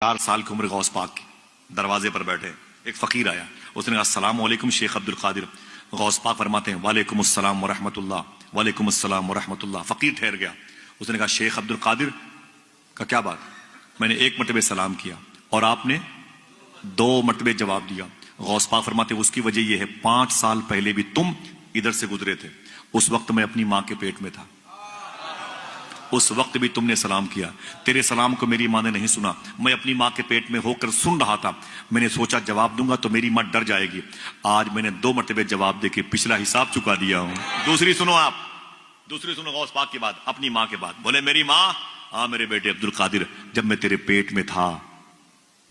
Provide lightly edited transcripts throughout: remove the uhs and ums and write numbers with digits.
4 سال کی عمر غوث پاک کی، دروازے پر بیٹھے، ایک فقیر آیا، اس نے کہا السلام علیکم شیخ عبد القادر۔ غوث پاک فرماتے ہیں وعلیکم السلام ورحمۃ اللہ، وعلیکم السلام ورحمۃ اللہ۔ فقیر ٹھہر گیا، اس نے کہا شیخ عبد القادر کا کیا بات؟ میں نے 1 مرتبہ سلام کیا اور آپ نے 2 مرتبہ جواب دیا۔ غوث پاک فرماتے ہیں اس کی وجہ یہ ہے 5 سال پہلے بھی تم ادھر سے گزرے تھے، اس وقت میں اپنی ماں کے پیٹ میں تھا، اس وقت بھی تم نے سلام کیا، تیرے سلام کو میری ماں نے نہیں سنا، میں اپنی ماں کے پیٹ میں ہو کر سن رہا تھا، میں نے سوچا جواب دوں گا تو میری ماں ڈر جائے گی، آج میں نے 2 مرتبہ جواب دے کے پچھلا حساب چکا دیا ہوں۔ دوسری سنو آپ، دوسری سنو غوث پاک کی بات، اپنی ماں کے بات۔ بولے میری ماں، ہاں میرے بیٹے عبد القادر، جب میں تیرے پیٹ میں تھا،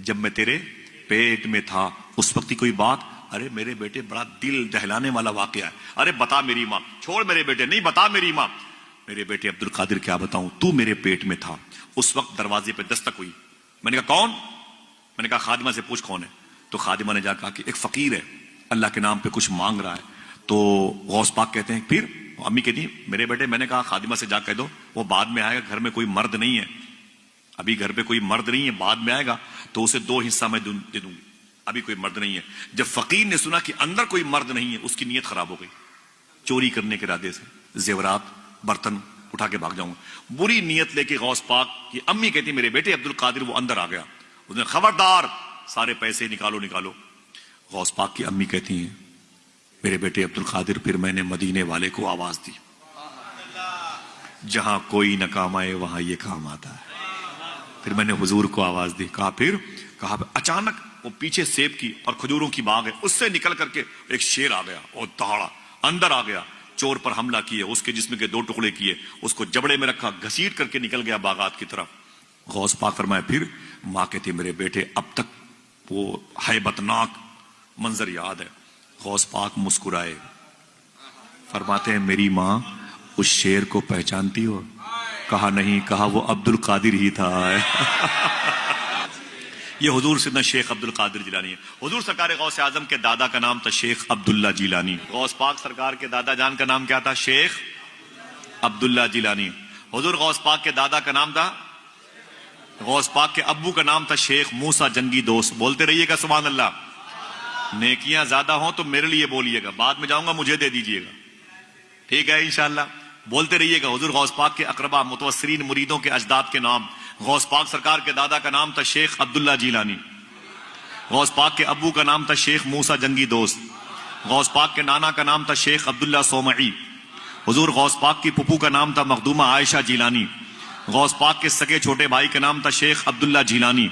جب میں تیرے پیٹ میں تھا اس وقت کی کوئی بات؟ ارے میرے بیٹے بڑا دل دہلانے والا واقعہ ہے، ارے بتا میری ماں، چھوڑ میرے بیٹے، نہیں بتا میری ماں۔ میرے بیٹے عبد القادر کیا بتاؤں، تو میرے پیٹ میں تھا، اس وقت دروازے پہ دستک ہوئی، میں نے کہا کون؟ میں نے کہا خادمہ سے پوچھ کون ہے، تو خادمہ نے جا کہا کہ ایک فقیر ہے، اللہ کے نام پہ کچھ مانگ رہا ہے۔ تو غوث پاک کہتے ہیں پھر امی کہتی ہیں میرے بیٹے، میں نے کہا خادمہ سے جا کہہ دو وہ بعد میں آئے گا، گھر میں کوئی مرد نہیں ہے، ابھی گھر پہ کوئی مرد نہیں ہے، بعد میں آئے گا تو اسے 2 حصہ میں دے دوں گی، ابھی کوئی مرد نہیں ہے۔ جب فقیر نے سنا کہ اندر کوئی مرد نہیں ہے، اس کی نیت خراب ہو گئی، چوری کرنے کے ارادے سے زیورات برتن اٹھا کے بھاگ جاؤں گا، بری نیت لے کے غوث پاک کی امی کہتی میرے بیٹے عبد القادر وہ اندر آ گیا، اس نے خبردار سارے پیسے نکالو نکالو۔ غوث پاک کی امی کہتی ہیں میرے بیٹے عبد القادر پھر میں نے مدینے والے کو آواز دی، جہاں کوئی نہ کام آئے وہاں یہ کام آتا ہے۔ پھر میں نے حضور کو آواز دی، کہا اچانک وہ پیچھے سیب کی اور کھجوروں کی باغ ہے، اس سے نکل کر کے ایک شیر آ گیا اور دہاڑا اندر آ گیا، چور پر حملہ کیے، اس کے جسم کے 2 ٹکڑے کیے، اس کو جبڑے میں رکھا، گھسیٹ کر کے نکل گیا باغات کی طرف۔ غوث پاک فرمایا پھر ماں کہتی میرے بیٹے اب تک وہ ہیبت ناک منظر یاد ہے۔ غوث پاک مسکرائے، فرماتے ہیں میری ماں اس شیر کو پہچانتی ہو؟ کہا نہیں، کہا وہ عبد القادر ہی تھا۔ یہ حضور سیدنا شیخ عبد القادر جیلانی ہے۔ حضور سرکار غوث اعظم کے دادا کا نام تھا شیخ عبداللہ جیلانی، غوث پاک سرکار کے دادا جان کا نام کیا تھا؟ شیخ عبداللہ جیلانی۔ حضور غوث پاک کے دادا کا نام تھا، غوث پاک کے ابو کا نام تھا شیخ موسیٰ جنگی دوست۔ بولتے رہیے گا سبحان اللہ، نیکیاں زیادہ ہوں تو میرے لیے بولیے گا، بعد میں جاؤں گا مجھے دے دیجیے گا، ٹھیک ہے انشاءاللہ؟ بولتے رہیے گا۔ حضور غوث پاک کے اقربا متوسرین مریدوں کے اجداد کے نام، غوث پاک سرکار کے دادا کا نام تھا شیخ عبداللہ جیلانی، غوث پاک کے ابو کا نام تھا شیخ موسیٰ جنگی دوست، غوث پاک کے نانا کا نام تھا شیخ عبداللہ صومعی، حضور غوث پاک کی پھپھو کا نام تھا مخدومہ عائشہ جیلانی، غوث پاک کے سگے چھوٹے بھائی کا نام تھا شیخ عبداللہ جیلانی،